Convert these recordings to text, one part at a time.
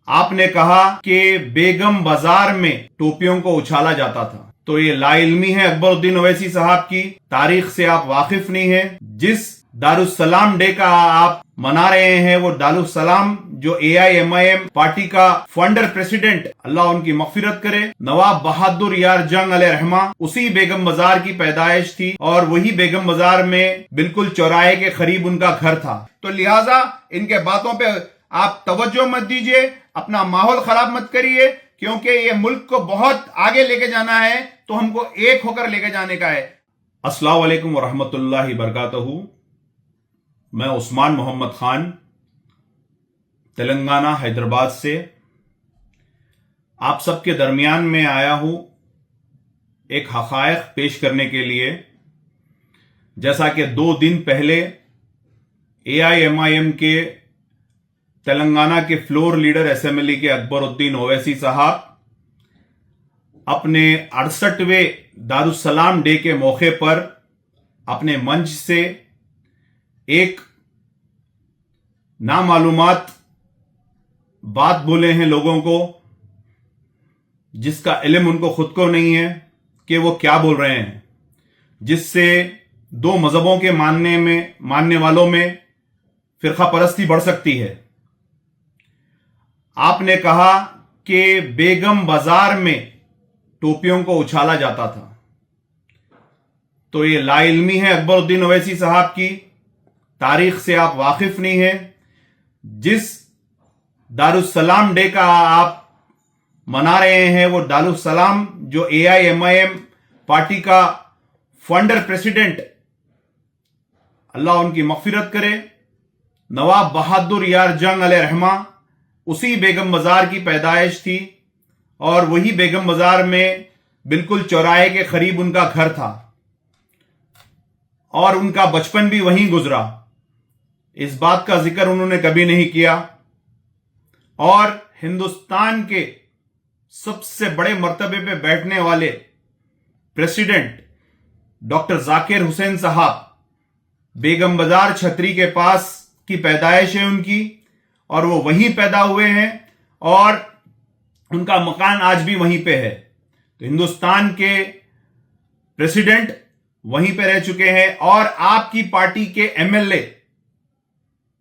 آپ نے کہا کہ بیگم بازار میں ٹوپیوں کو اچھالا جاتا تھا، تو یہ لا علمی ہے اکبر الدین اویسی صاحب کی، تاریخ سے آپ واقف نہیں ہیں۔ جس دارالسلام ڈے کا آپ منا رہے ہیں وہ دارالسلام جو A I M I M party کا فاؤنڈر پریسیڈنٹ، اللہ ان کی مغفرت کرے، نواب بہادر یار جنگ علیہ رحمہ، اسی بیگم بازار کی پیدائش تھی اور وہی بیگم بازار میں بالکل چوراہے کے قریب ان کا گھر تھا۔ تو لہٰذا ان کے باتوں پہ آپ توجہ مت دیجیے، اپنا ماحول خراب مت کریے، کیونکہ یہ ملک کو بہت آگے لے کے جانا ہے تو ہم کو ایک ہو کر لے کے جانے کا ہے۔ السلام علیکم ورحمۃ اللہ وبرکاتہ۔ میں عثمان محمد خان تلنگانہ حیدرآباد سے آپ سب کے درمیان میں آیا ہوں ایک حقائق پیش کرنے کے لیے۔ جیسا کہ 2 دن پہلے اے آئی ایم آئی ایم کے تلنگانہ کے فلور لیڈر اسمبلی کے اکبر الدین اویسی صاحب اپنے 68ویں دارالسلام ڈے کے موقع پر اپنے منچ سے ایک نامعلومات بات بولے ہیں لوگوں کو، جس کا علم ان کو خود کو نہیں ہے کہ وہ کیا بول رہے ہیں، جس سے 2 مذہبوں کے ماننے والوں میں فرقہ پرستی بڑھ سکتی ہے۔ آپ نے کہا کہ بیگم بازار میں ٹوپیوں کو اچھالا جاتا تھا، تو یہ لا علمی ہے اکبر الدین اویسی صاحب کی، تاریخ سے آپ واقف نہیں ہیں۔ جس دارالسلام ڈے کا آپ منا رہے ہیں وہ دارالسلام جو A I M I M party کا فاؤنڈر پریسیڈنٹ، اللہ ان کی مغفرت کرے، نواب بہادر یار جنگ علیہ رحمہ، اسی بیگم بازار کی پیدائش تھی اور وہی بیگم بازار میں بالکل چوراہے کے قریب ان کا گھر تھا اور ان کا بچپن بھی وہیں گزرا۔ اس بات کا ذکر انہوں نے کبھی نہیں کیا، اور ہندوستان کے سب سے بڑے مرتبے پہ بیٹھنے والے پریسیڈنٹ ڈاکٹر ذاکر حسین صاحب، بیگم بازار چھتری کے پاس کی پیدائش ہے ان کی، اور وہ وہیں پیدا ہوئے ہیں اور ان کا مکان آج بھی وہیں پہ ہے۔ تو ہندوستان کے پریسیڈنٹ وہیں پہ رہ چکے ہیں، اور آپ کی پارٹی کے ایم ایل اے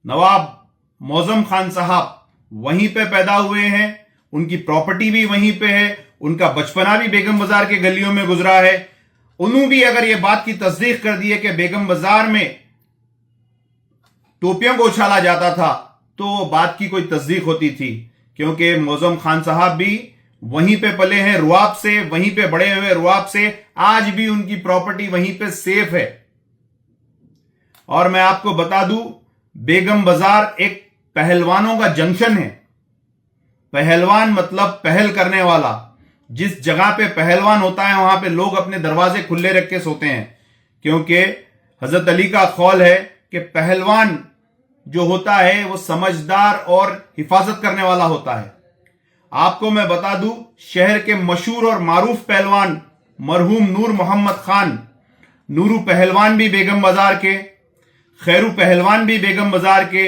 نواب معظم خان صاحب وہیں پہ پیدا ہوئے ہیں، ان کی پراپرٹی بھی وہیں پہ ہے، ان کا بچپنا بھی بیگم بازار کے گلیوں میں گزرا ہے۔ انہوں بھی اگر یہ بات کی تصدیق کر دی ہے کہ بیگم بازار میں ٹوپیوں کو اچھالا جاتا تھا، تو بات کی کوئی تصدیق ہوتی تھی، کیونکہ معظم خان صاحب بھی وہیں پہ پلے ہیں، رواب سے، وہیں پہ بڑے ہوئے رواب سے، آج بھی ان کی پراپرٹی وہیں پہ سیف ہے۔ اور میں آپ کو بتا دوں، بیگم بازار ایک پہلوانوں کا جنکشن ہے۔ پہلوان مطلب پہل کرنے والا، جس جگہ پہ پہلوان ہوتا ہے وہاں پہ لوگ اپنے دروازے کھلے رکھ کے سوتے ہیں، کیونکہ حضرت علی کا قول ہے کہ پہلوان جو ہوتا ہے وہ سمجھدار اور حفاظت کرنے والا ہوتا ہے۔ آپ کو میں بتا دوں، شہر کے مشہور اور معروف پہلوان مرحوم نور محمد خان، نورو پہلوان بھی بیگم بازار کے، خیرو پہلوان بھی بیگم بازار کے،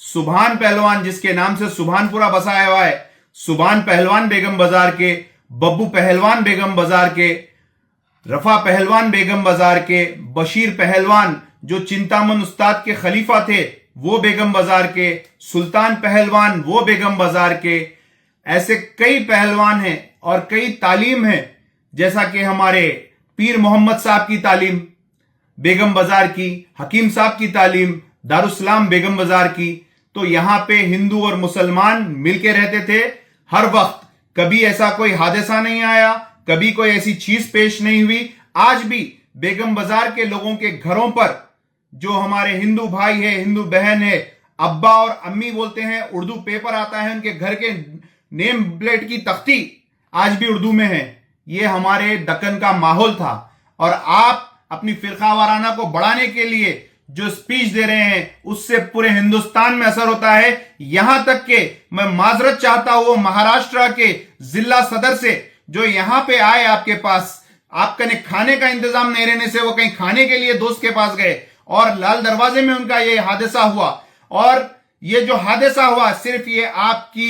سبحان پہلوان جس کے نام سے سبحان پورا بسایا ہوا ہے، سبحان پہلوان بیگم بازار کے، ببو پہلوان بیگم بازار کے، رفع پہلوان بیگم بازار کے، بشیر پہلوان جو چنتامن استاد کے خلیفہ تھے وہ بیگم بازار کے، سلطان پہلوان وہ بیگم بازار کے، ایسے کئی پہلوان ہیں اور کئی تعلیم ہیں، جیسا کہ ہمارے پیر محمد صاحب کی تعلیم بیگم بازار کی، حکیم صاحب کی تعلیم دارالسلام بیگم بازار کی۔ تو یہاں پہ ہندو اور مسلمان مل کے رہتے تھے ہر وقت، کبھی ایسا کوئی حادثہ نہیں آیا، کبھی کوئی ایسی چیز پیش نہیں ہوئی۔ آج بھی بیگم بازار کے لوگوں کے گھروں پر، جو ہمارے ہندو بھائی ہے، ہندو بہن ہے، ابا اور امی بولتے ہیں، اردو پیپر آتا ہے، ان کے گھر کے نیم پلیٹ کی تختی آج بھی اردو میں ہے۔ یہ ہمارے دکن کا ماحول تھا، اور آپ اپنی فرقہ وارانہ کو بڑھانے کے لیے جو سپیچ دے رہے ہیں اس سے پورے ہندوستان میں اثر ہوتا ہے۔ یہاں تک کہ میں معذرت چاہتا ہوں مہاراشٹرا کے ضلع صدر سے، جو یہاں پہ آئے آپ کے پاس، آپ کا کھانے کا انتظام نہیں رہنے سے وہ کہیں کھانے کے لیے دوست کے پاس گئے اور لال دروازے میں ان کا یہ حادثہ ہوا، اور یہ جو حادثہ ہوا صرف یہ آپ کی